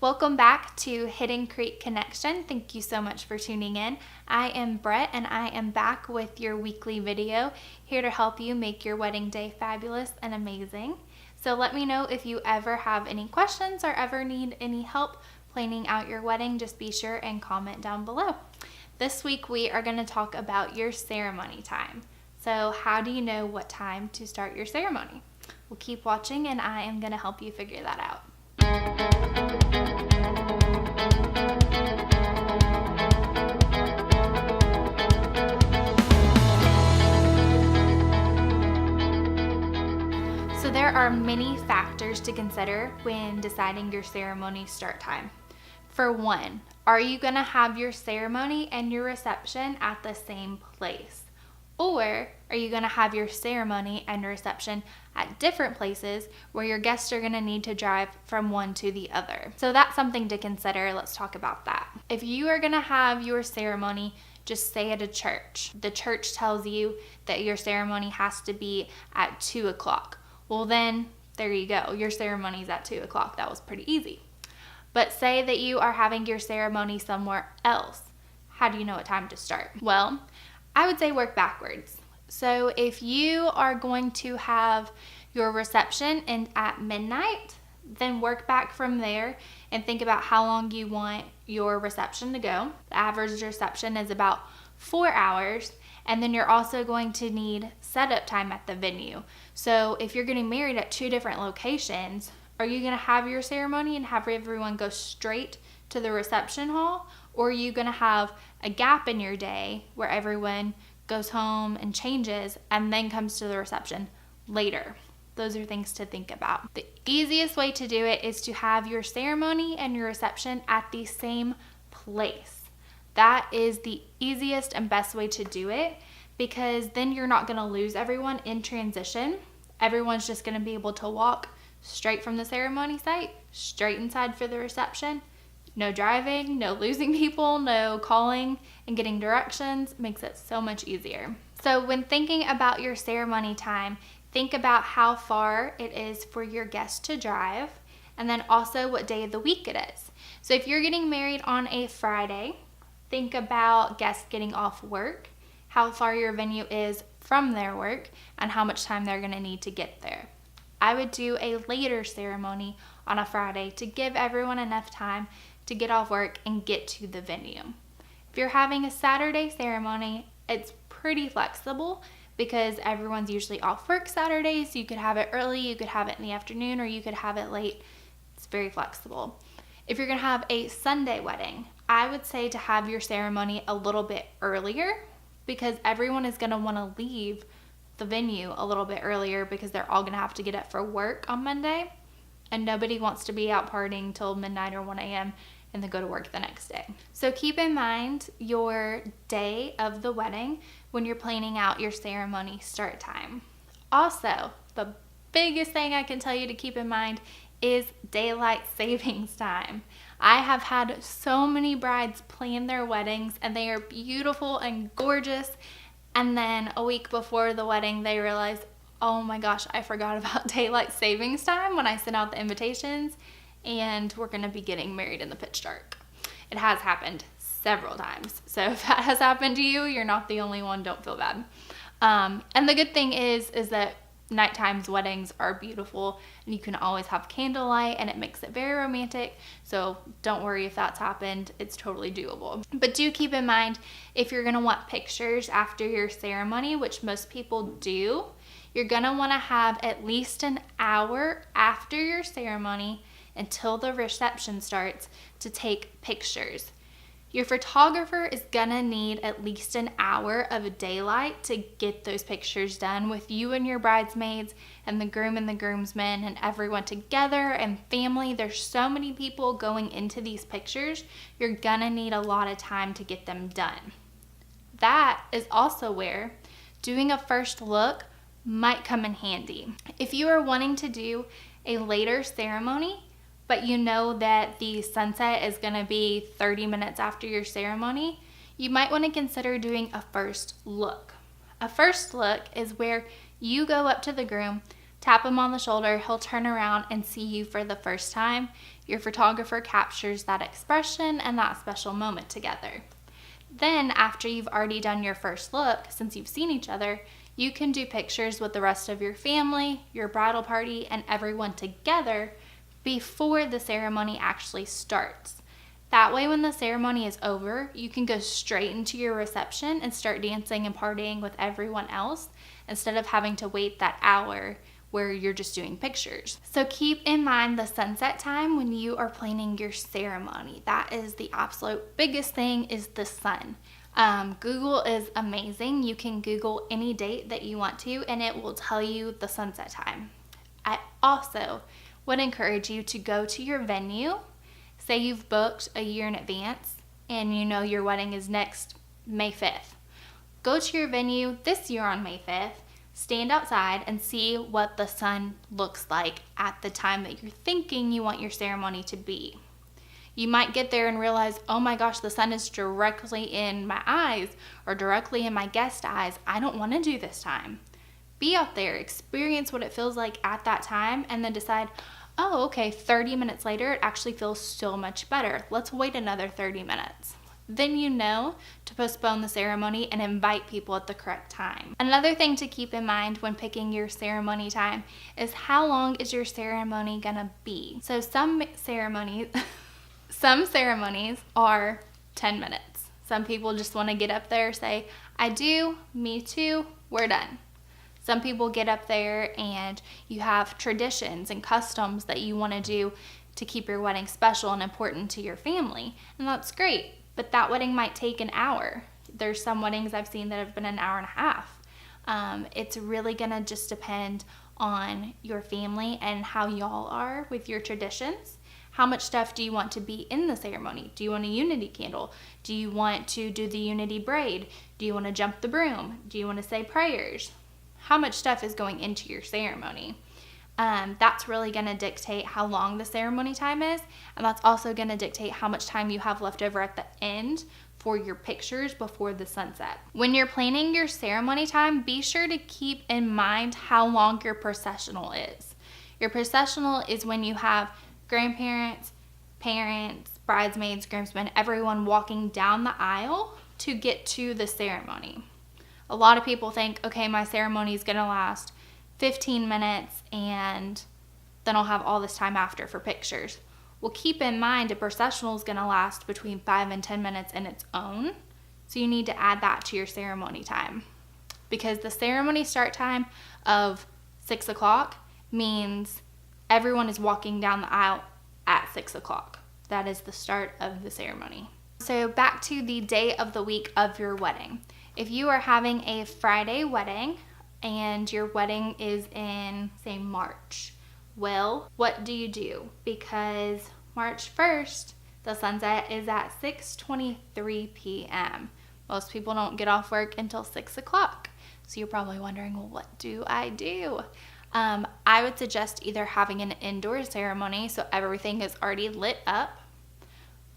Welcome back to Hidden Creek Connection. Thank you so much for tuning in. I am Brett and I am back with your weekly video, here to help you make your wedding day fabulous and amazing. So let me know if you ever have any questions or ever need any help planning out your wedding. Just be sure and comment down below. This week we are going to talk about your ceremony time. So how do you know what time to start your ceremony? Well, keep watching and I am going to help you figure that out. So there are many factors to consider when deciding your ceremony start time. For one, are you going to have your ceremony and your reception at the same place? Or are you going to have your ceremony and reception at different places where your guests are going to need to drive from one to the other? So that's something to consider. Let's talk about that. If you are going to have your ceremony, just say at a church. The church tells you that your ceremony has to be at 2 o'clock. Well then, there you go. Your ceremony's at 2 o'clock. That was pretty easy. But say that you are having your ceremony somewhere else. How do you know what time to start? Well, I would say work backwards. So if you are going to have your reception at midnight, then work back from there and think about how long you want your reception to go. The average reception is about 4 hours, and then you're also going to need setup time at the venue. So if you're getting married at 2 different locations, are you going to have your ceremony and have everyone go straight to the reception hall? Or are you going to have a gap in your day where everyone goes home and changes and then comes to the reception later? Those are things to think about. The easiest way to do it is to have your ceremony and your reception at the same place. That is the easiest and best way to do it, because then you're not going to lose everyone in transition. Everyone's just going to be able to walk straight from the ceremony site, straight inside for the reception. No driving, no losing people, no calling and getting directions. Makes it so much easier. So when thinking about your ceremony time, think about how far it is for your guests to drive, and then also what day of the week it is. So if you're getting married on a Friday, think about guests getting off work, how far your venue is from their work, and how much time they're going to need to get there. I would do a later ceremony on a Friday to give everyone enough time to get off work and get to the venue. If you're having a Saturday ceremony, it's pretty flexible because everyone's usually off work Saturdays. You could have it early, you could have it in the afternoon, or you could have it late. It's very flexible. If you're going to have a Sunday wedding, I would say to have your ceremony a little bit earlier, because everyone is going to want to leave the venue a little bit earlier because they're all going to have to get up for work on Monday, and nobody wants to be out partying till midnight or 1 a.m. and then go to work the next day. So keep in mind your day of the wedding when you're planning out your ceremony start time. Also, the biggest thing I can tell you to keep in mind is daylight savings time. I have had so many brides plan their weddings and they are beautiful and gorgeous, and then a week before the wedding they realize, oh my gosh, I forgot about daylight savings time when I sent out the invitations, and we're going to be getting married in the pitch dark. It has happened several times. So if that has happened to you, you're not the only one. Don't feel bad. And the good thing is that nighttime's weddings are beautiful, and you can always have candlelight and it makes it very romantic. So don't worry if that's happened. It's totally doable. But do keep in mind, if you're going to want pictures after your ceremony, which most people do, you're going to want to have at least an hour after your ceremony until the reception starts to take pictures. Your photographer is gonna need at least an hour of daylight to get those pictures done with you and your bridesmaids and the groom and the groomsmen and everyone together and family. There's so many people going into these pictures. You're gonna need a lot of time to get them done. That is also where doing a first look might come in handy. If you are wanting to do a later ceremony, but you know that the sunset is going to be 30 minutes after your ceremony, you might want to consider doing a first look. A first look is where you go up to the groom, tap him on the shoulder, he'll turn around and see you for the first time. Your photographer captures that expression and that special moment together. Then, after you've already done your first look, since you've seen each other, you can do pictures with the rest of your family, your bridal party, and everyone together before the ceremony actually starts. That way, when the ceremony is over, you can go straight into your reception and start dancing and partying with everyone else instead of having to wait that hour where you're just doing pictures. So keep in mind the sunset time when you are planning your ceremony. That is the absolute biggest thing, is the sun. Google is amazing. You can Google any date that you want to and it will tell you the sunset time. I also would encourage you to go to your venue. Say you've booked a year in advance and you know your wedding is next May 5th. Go to your venue this year on May 5th, stand outside and see what the sun looks like at the time that you're thinking you want your ceremony to be. You might get there and realize, oh my gosh, the sun is directly in my eyes or directly in my guest eyes. I don't want to do this time. Be out there, experience what it feels like at that time, and then decide, oh, okay, 30 minutes later, it actually feels so much better. Let's wait another 30 minutes. Then you know to postpone the ceremony and invite people at the correct time. Another thing to keep in mind when picking your ceremony time is how long is your ceremony gonna be. So some ceremonies are 10 minutes. Some people just want to get up there, say, I do, me too, we're done. Some people get up there and you have traditions and customs that you want to do to keep your wedding special and important to your family, and that's great. But that wedding might take an hour. There's some weddings I've seen that have been an hour and a half. It's really gonna just depend on your family and how y'all are with your traditions. How much stuff do you want to be in the ceremony? Do you want a unity candle? Do you want to do the unity braid? Do you want to jump the broom? Do you want to say prayers? How much stuff is going into your ceremony? That's really going to dictate how long the ceremony time is, and that's also going to dictate how much time you have left over at the end for your pictures before the sunset. When you're planning your ceremony time, be sure to keep in mind how long your processional is. Your processional is when you have grandparents, parents, bridesmaids, groomsmen, everyone walking down the aisle to get to the ceremony. A lot of people think, okay, my ceremony is going to last 15 minutes and then I'll have all this time after for pictures. Well, keep in mind a processional is going to last between 5 and 10 minutes in its own, so you need to add that to your ceremony time, because the ceremony start time of 6 o'clock means everyone is walking down the aisle at 6 o'clock. That is the start of the ceremony. So back to the day of the week of your wedding. If you are having a Friday wedding and your wedding is in, say, March, well, what do? Because March 1st, the sunset is at 6:23 p.m. Most people don't get off work until 6 o'clock. So you're probably wondering, well, what do? I would suggest either having an indoor ceremony so everything is already lit up,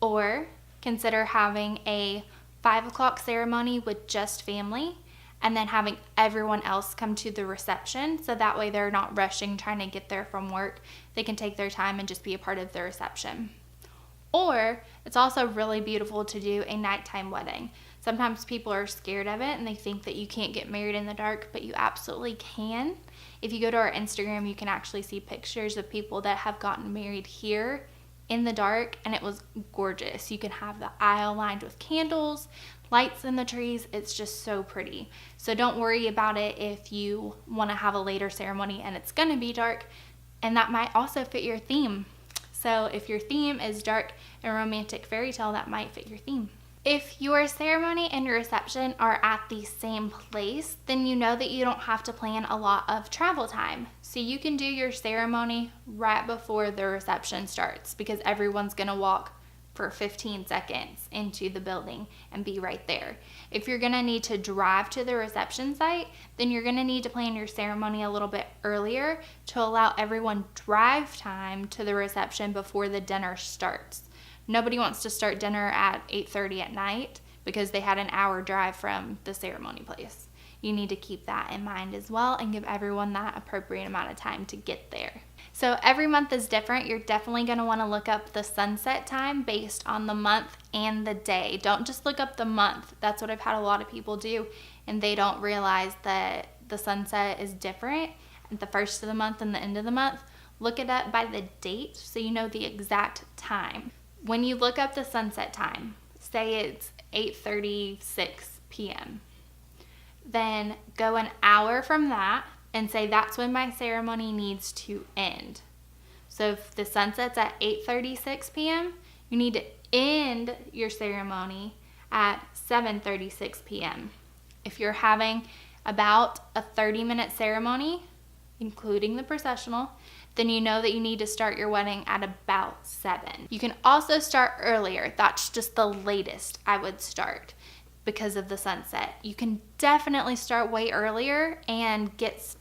or consider having a 5 o'clock ceremony with just family and then having everyone else come to the reception, so that way they're not rushing trying to get there from work. They can take their time and just be a part of the reception. Or it's also really beautiful to do a nighttime wedding. Sometimes people are scared of it and they think that you can't get married in the dark, but you absolutely can. If you go to our Instagram, you can actually see pictures of people that have gotten married here in the dark, and it was gorgeous. You can have the aisle lined with candles, lights in the trees. It's just so pretty. So don't worry about it if you want to have a later ceremony and it's going to be dark, and that might also fit your theme. So if your theme is dark and romantic fairy tale, that might fit your theme. If your ceremony and your reception are at the same place, then you know that you don't have to plan a lot of travel time. So you can do your ceremony right before the reception starts, because everyone's going to walk for 15 seconds into the building and be right there. If you're going to need to drive to the reception site, then you're going to need to plan your ceremony a little bit earlier to allow everyone drive time to the reception before the dinner starts. Nobody wants to start dinner at 8:30 at night because they had an hour drive from the ceremony place. You need to keep that in mind as well and give everyone that appropriate amount of time to get there. So every month is different. You're definitely going to want to look up the sunset time based on the month and the day. Don't just look up the month. That's what I've had a lot of people do, and they don't realize that the sunset is different at the first of the month and the end of the month. Look it up by the date so you know the exact time. When you look up the sunset time, say it's 8:36 p.m., then go an hour from that and say that's when my ceremony needs to end. So if the sunset's at 8:36 p.m., you need to end your ceremony at 7:36 p.m. If you're having about a 30-minute ceremony, including the processional, then you know that you need to start your wedding at about 7. You can also start earlier. That's just the latest I would start because of the sunset. You can definitely start way earlier and get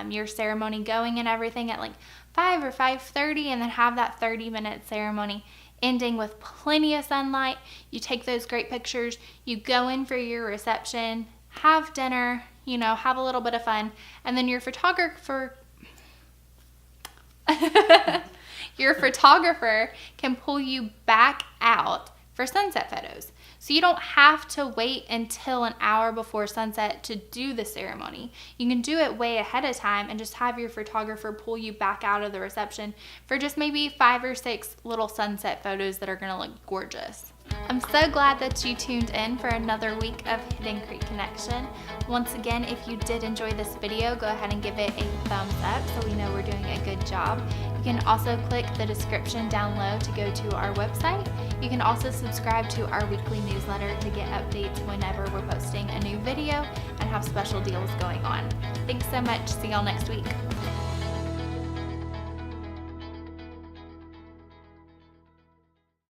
your ceremony going and everything at like 5 or 5:30, and then have that 30-minute ceremony ending with plenty of sunlight. You take those great pictures, you go in for your reception, have dinner, have a little bit of fun, and then your photographer can pull you back out for sunset photos. So you don't have to wait until an hour before sunset to do the ceremony. You can do it way ahead of time and just have your photographer pull you back out of the reception for just maybe 5 or 6 little sunset photos that are going to look gorgeous. I'm so glad that you tuned in for another week of Hidden Creek Connection. Once again, if you did enjoy this video, go ahead and give it a thumbs up so we know we're doing a good job. You can also click the description down low to go to our website. You can also subscribe to our weekly newsletter to get updates whenever we're posting a new video and have special deals going on. Thanks so much. See y'all next week.